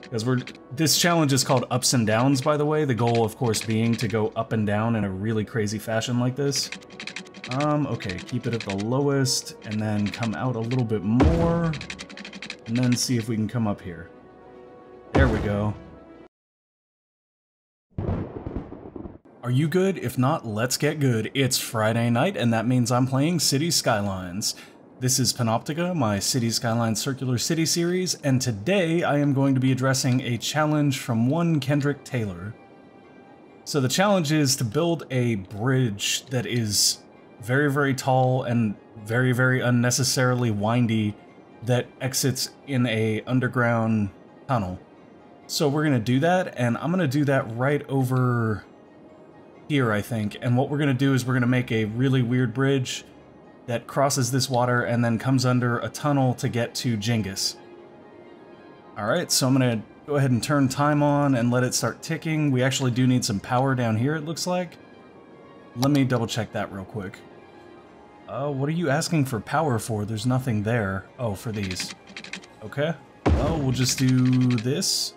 Because this challenge is called Ups and Downs, by the way. The goal, of course, being to go up and down in a really crazy fashion like this. Okay, keep it at the lowest, and then come out a little bit more, and then see if we can come up here. There we go. Are you good? If not, let's get good. It's Friday night, and that means I'm playing Cities Skylines. This is Panoptica, my Cities Skylines Circular City series, and today I am going to be addressing a challenge from one Kendrick Taylor. So the challenge is to build a bridge that is very, very tall and very, very unnecessarily windy that exits in a underground tunnel. So we're going to do that, and I'm going to do that right over here, I think. And what we're going to do is we're going to make a really weird bridge that crosses this water and then comes under a tunnel to get to Genghis. Alright, so I'm going to go ahead and turn time on and let it start ticking. We actually do need some power down here, it looks like. Let me double check that real quick. What are you asking for power for? There's nothing there. Oh, for these. Okay. Well, we'll just do this.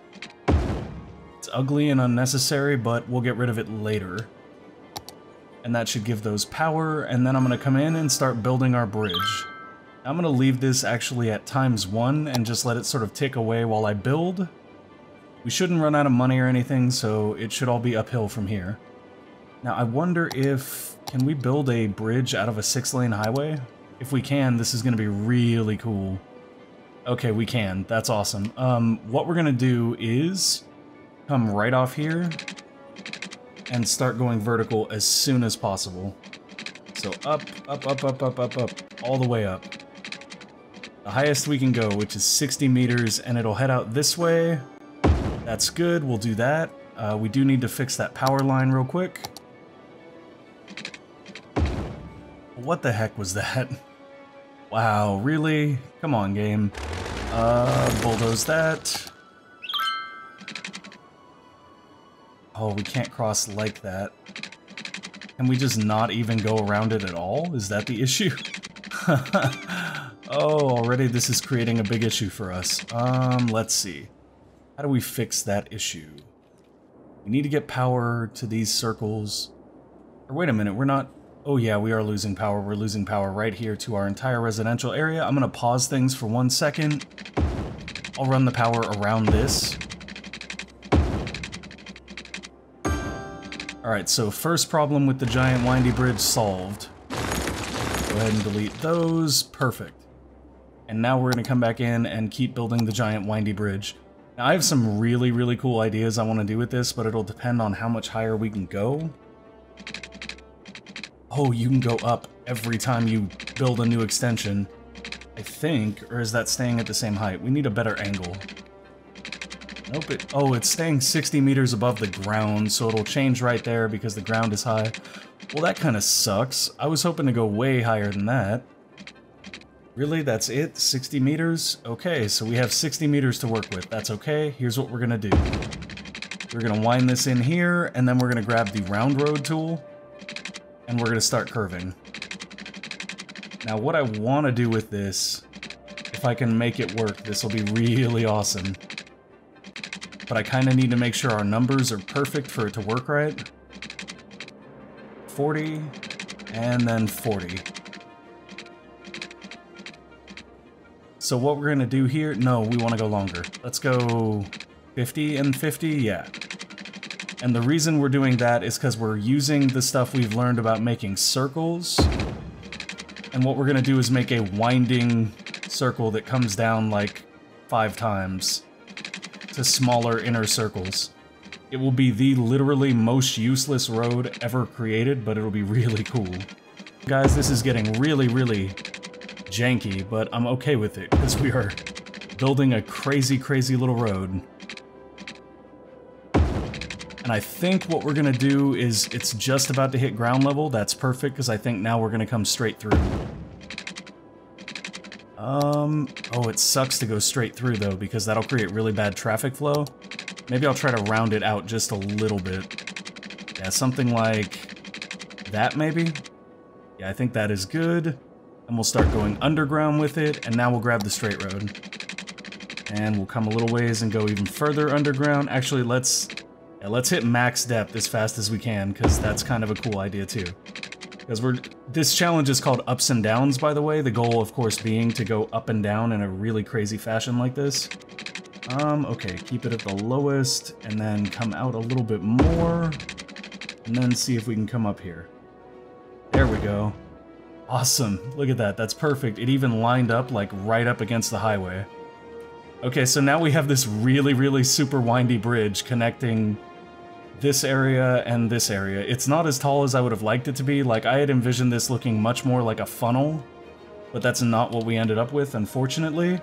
It's ugly and unnecessary, but we'll get rid of it later. And that should give those power, and then I'm going to come in and start building our bridge. I'm going to leave this actually at ×1 and just let it sort of tick away while I build. We shouldn't run out of money or anything, so it should all be uphill from here. Now, I wonder if... Can we build a bridge out of a 6-lane highway? If we can, this is going to be really cool. Okay, we can. That's awesome. What we're going to do is come right off here and start going vertical as soon as possible. So up, up, up, up, up, up, up, all the way up. The highest we can go, which is 60 meters, and it'll head out this way. That's good, we'll do that. We do need to fix that power line real quick. What the heck was that? Wow, really? Come on, game. Bulldoze that. Oh, we can't cross like that. Can we just not even go around it at all? Is that the issue? Oh, already this is creating a big issue for us. Let's see. How do we fix that issue? We need to get power to these circles. Or wait a minute, we're not... Oh yeah, we are losing power. We're losing power right here to our entire residential area. I'm gonna pause things for 1 second. I'll run the power around this. Alright, so first problem with the giant windy bridge solved. Go ahead and delete those. Perfect. And now we're gonna come back in and keep building the giant windy bridge. Now I have some really, really cool ideas I want to do with this, but it'll depend on how much higher we can go. Oh, you can go up every time you build a new extension, I think, or is that staying at the same height? We need a better angle. Nope, it's staying 60 meters above the ground, so it'll change right there because the ground is high. Well, that kind of sucks. I was hoping to go way higher than that. Really, that's it? 60 meters? Okay, so we have 60 meters to work with. That's okay. Here's what we're gonna do. We're gonna wind this in here, and then we're gonna grab the round road tool, and we're gonna start curving. Now, what I want to do with this, if I can make it work, this will be really awesome. But I kind of need to make sure our numbers are perfect for it to work right. 40, and then 40. So what we're gonna do here, no, we want to go longer. Let's go 50 and 50, yeah. And the reason we're doing that is because we're using the stuff we've learned about making circles. And what we're gonna do is make a winding circle that comes down like 5 times to smaller inner circles. It will be the literally most useless road ever created, but it'll be really cool. Guys, this is getting really, really janky, but I'm okay with it, because we are building a crazy, crazy little road. And I think what we're gonna do is, it's just about to hit ground level. That's perfect, because I think now we're gonna come straight through. Oh, it sucks to go straight through, though, because that'll create really bad traffic flow. Maybe I'll try to round it out just a little bit. Yeah, something like that, maybe? Yeah, I think that is good. And we'll start going underground with it, and now we'll grab the straight road. And we'll come a little ways and go even further underground. Actually, let's hit max depth as fast as we can, because that's kind of a cool idea too. Because this challenge is called Ups and Downs, by the way. The goal, of course, being to go up and down in a really crazy fashion like this. Okay, keep it at the lowest, and then come out a little bit more, and then see if we can come up here. There we go. Awesome. Look at that. That's perfect. It even lined up, like, right up against the highway. Okay, so now we have this really, really super windy bridge connecting this area and this area. It's not as tall as I would have liked it to be. Like, I had envisioned this looking much more like a funnel, but that's not what we ended up with, unfortunately.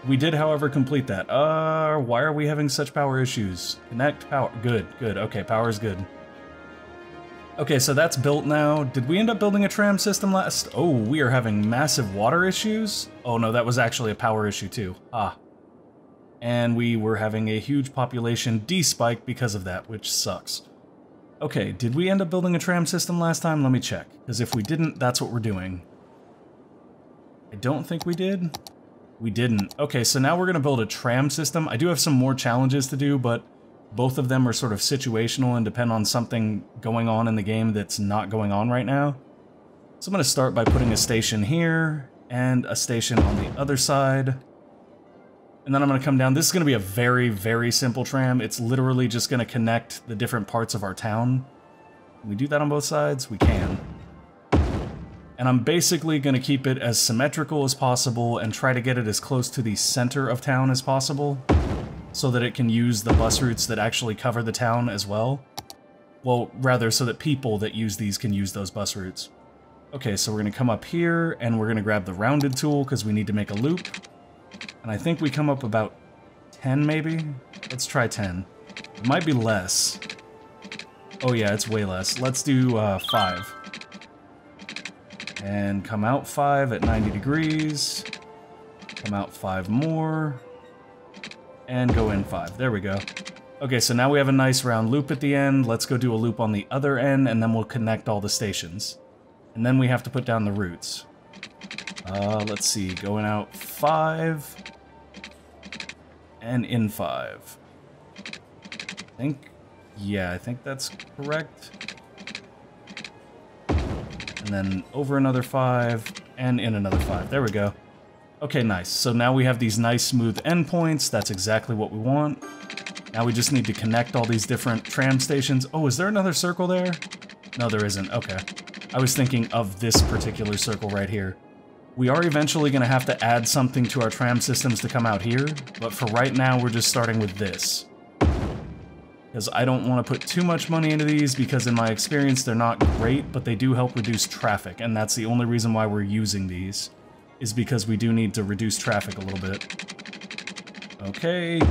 We did, however, complete that. Why are we having such power issues? Connect power. Good, good. Okay, power is good. Okay, so that's built now. Did we end up building a tram system last? Oh, we are having massive water issues? Oh no, that was actually a power issue too. Ah. And we were having a huge population de-spike because of that, which sucks. Okay, did we end up building a tram system last time? Let me check, because if we didn't, that's what we're doing. I don't think we did. We didn't. Okay, so now we're going to build a tram system. I do have some more challenges to do, but both of them are sort of situational and depend on something going on in the game that's not going on right now. So I'm going to start by putting a station here and a station on the other side. And then I'm going to come down. This is going to be a very, very simple tram. It's literally just going to connect the different parts of our town. Can we do that on both sides? We can. And I'm basically going to keep it as symmetrical as possible and try to get it as close to the center of town as possible, so that it can use the bus routes that actually cover the town as well. Well, rather, so that people that use these can use those bus routes. Okay, so we're going to come up here, and we're going to grab the rounded tool, because we need to make a loop. And I think we come up about 10, maybe? Let's try 10. It might be less. Oh yeah, it's way less. Let's do 5. And come out 5 at 90 degrees. Come out 5 more. And go in 5. There we go. Okay, so now we have a nice round loop at the end. Let's go do a loop on the other end, and then we'll connect all the stations. And then we have to put down the routes. Let's see. Going out 5. And in 5. I think that's correct. And then over another 5, and in another 5. There we go. Okay, nice. So now we have these nice smooth endpoints. That's exactly what we want. Now we just need to connect all these different tram stations. Oh, is there another circle there? No, there isn't. Okay. I was thinking of this particular circle right here. We are eventually going to have to add something to our tram systems to come out here, but for right now we're just starting with this. Because I don't want to put too much money into these, because in my experience they're not great, but they do help reduce traffic, and that's the only reason why we're using these, is because we do need to reduce traffic a little bit. Okay,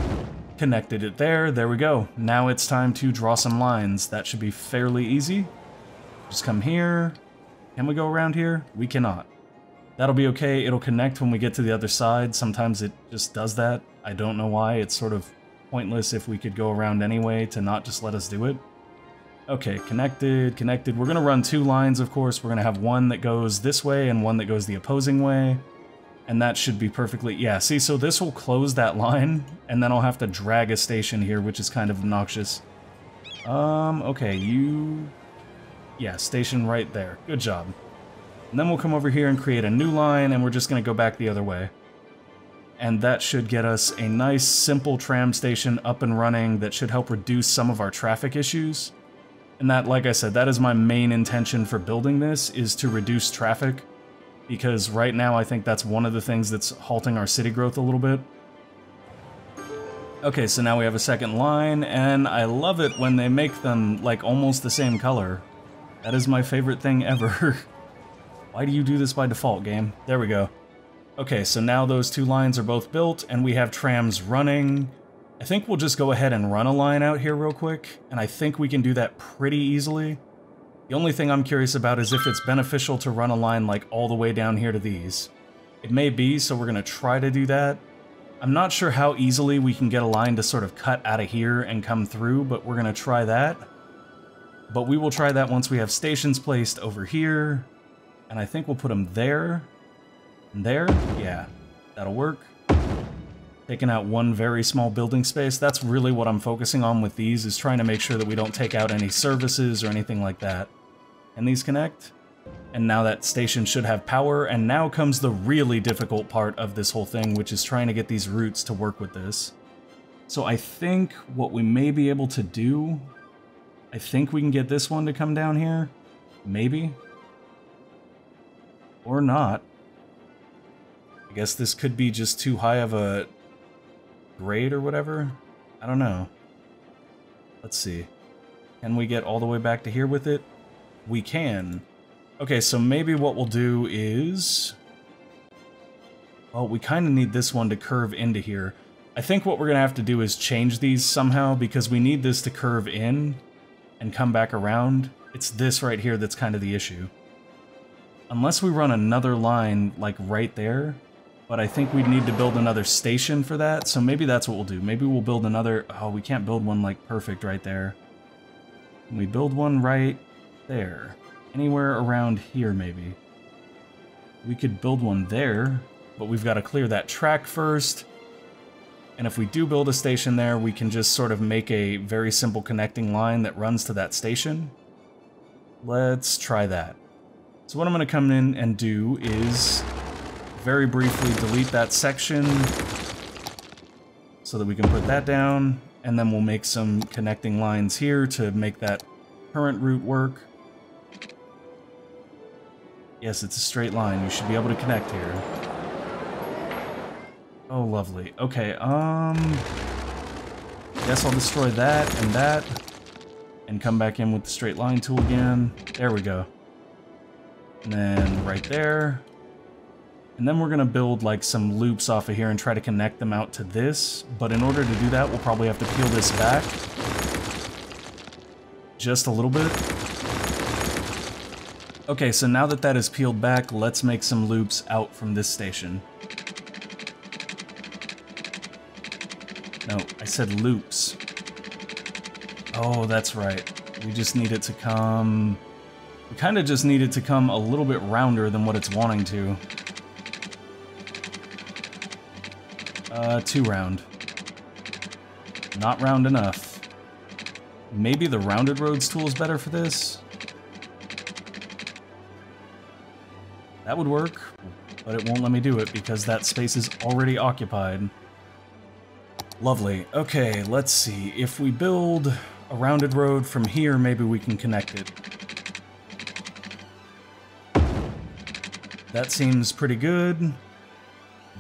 connected it there, there we go. Now it's time to draw some lines. That should be fairly easy. Just come here. Can we go around here? We cannot. That'll be okay, it'll connect when we get to the other side. Sometimes it just does that. I don't know why, it's sort of pointless if we could go around anyway to not just let us do it. Okay, connected, connected. We're going to run 2 lines, of course. We're going to have one that goes this way and one that goes the opposing way. And that should be perfectly... Yeah, see, so this will close that line, and then I'll have to drag a station here, which is kind of obnoxious. Okay, you... Yeah, station right there. Good job. And then we'll come over here and create a new line, and we're just going to go back the other way. And that should get us a nice, simple tram station up and running that should help reduce some of our traffic issues. And that, like I said, that is my main intention for building this, is to reduce traffic. Because right now I think that's one of the things that's halting our city growth a little bit. Okay, so now we have a second line, and I love it when they make them, like, almost the same color. That is my favorite thing ever. Why do you do this by default, game? There we go. Okay, so now those 2 lines are both built, and we have trams running. I think we'll just go ahead and run a line out here real quick, and I think we can do that pretty easily. The only thing I'm curious about is if it's beneficial to run a line, like, all the way down here to these. It may be, so we're going to try to do that. I'm not sure how easily we can get a line to sort of cut out of here and come through, but we're going to try that. But we will try that once we have stations placed over here, and I think we'll put them there. And there? Yeah, that'll work. taking out one very small building space. That's really what I'm focusing on with these, is trying to make sure that we don't take out any services or anything like that. Can these connect? And now that station should have power, and now comes the really difficult part of this whole thing, which is trying to get these routes to work with this. So I think what we may be able to do, I think we can get this one to come down here. Maybe. Or not. I guess this could be just too high of a grade or whatever. I don't know. Let's see. Can we get all the way back to here with it? We can. Okay, so maybe what we'll do is... Well, we kind of need this one to curve into here. I think what we're going to have to do is change these somehow, because we need this to curve in and come back around. It's this right here that's kind of the issue. Unless we run another line, like, right there, but I think we'd need to build another station for that, so maybe that's what we'll do. Maybe we'll build another... Oh, we can't build one, like, perfect right there. Can we build one right there? Anywhere around here, maybe. We could build one there, but we've got to clear that track first. And if we do build a station there, we can just sort of make a very simple connecting line that runs to that station. Let's try that. So what I'm going to come in and do is very briefly delete that section so that we can put that down, and then we'll make some connecting lines here to make that current route work. Yes, it's a straight line. You should be able to connect here. Oh, lovely. Okay, guess I'll destroy that, and come back in with the straight line tool again. There we go. And then right there. And then we're gonna build like some loops off of here and try to connect them out to this. But in order to do that, we'll probably have to peel this back. Just a little bit. Okay, so now that that is peeled back, let's make some loops out from this station. No, I said loops. Oh, that's right. We just need it to come... We kind of just need it to come a little bit rounder than what it's wanting to. Too round. Not round enough. Maybe the rounded roads tool is better for this? That would work, but it won't let me do it because that space is already occupied. Lovely. Okay, let's see. If we build a rounded road from here, maybe we can connect it. That seems pretty good.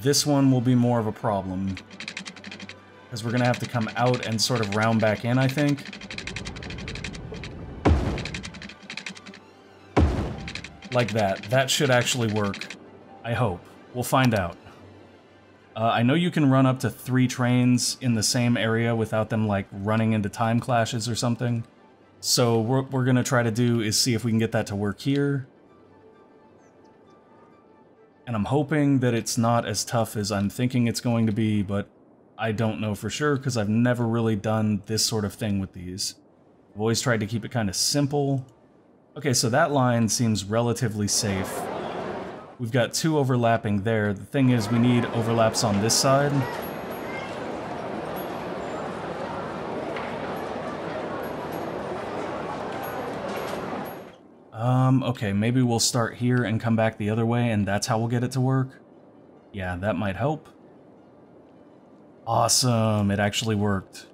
This one will be more of a problem, because we're going to have to come out and sort of round back in, I think. Like that. That should actually work. I hope. We'll find out. I know you can run up to 3 trains in the same area without them, like, running into time clashes or something. So what we're going to try to do is see if we can get that to work here. And I'm hoping that it's not as tough as I'm thinking it's going to be, but I don't know for sure because I've never really done this sort of thing with these. I've always tried to keep it kind of simple. Okay, so that line seems relatively safe. We've got 2 overlapping there. The thing is, we need overlaps on this side. Okay, maybe we'll start here and come back the other way, and that's how we'll get it to work. Yeah, that might help. Awesome, it actually worked.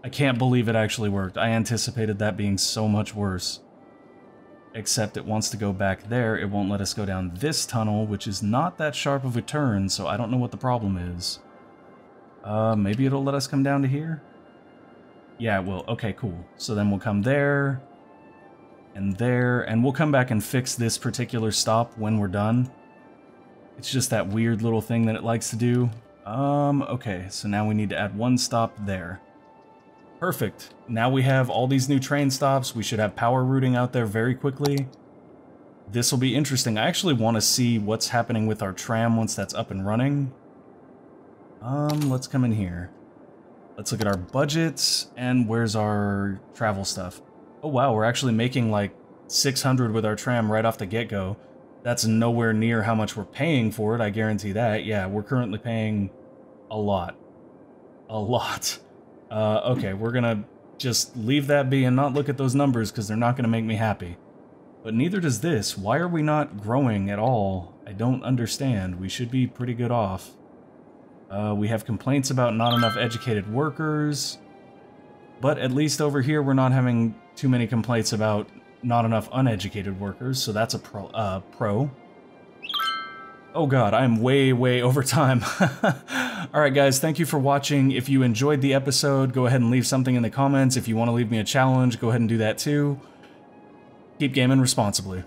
I can't believe it actually worked. I anticipated that being so much worse. Except it wants to go back there. It won't let us go down this tunnel, which is not that sharp of a turn, so I don't know what the problem is. Maybe it'll let us come down to here? Yeah, it will. Okay, cool. So then we'll come there, and we'll come back and fix this particular stop when we're done. It's just that weird little thing that it likes to do. Okay, so now we need to add 1 stop there. Perfect. Now we have all these new train stops. We should have power routing out there very quickly. This will be interesting. I actually want to see what's happening with our tram once that's up and running. Let's come in here. Let's look at our budgets, and where's our travel stuff? Oh wow, we're actually making like 600 with our tram right off the get-go. That's nowhere near how much we're paying for it, I guarantee that. Yeah, we're currently paying a lot. A lot. Okay, we're gonna just leave that be and not look at those numbers because they're not gonna make me happy. But neither does this. Why are we not growing at all? I don't understand. We should be pretty good off. We have complaints about not enough educated workers. But at least over here we're not having too many complaints about not enough uneducated workers, so that's a pro. Oh god, I'm way over time. Alright guys, thank you for watching. If you enjoyed the episode, go ahead and leave something in the comments. If you want to leave me a challenge, go ahead and do that too. Keep gaming responsibly.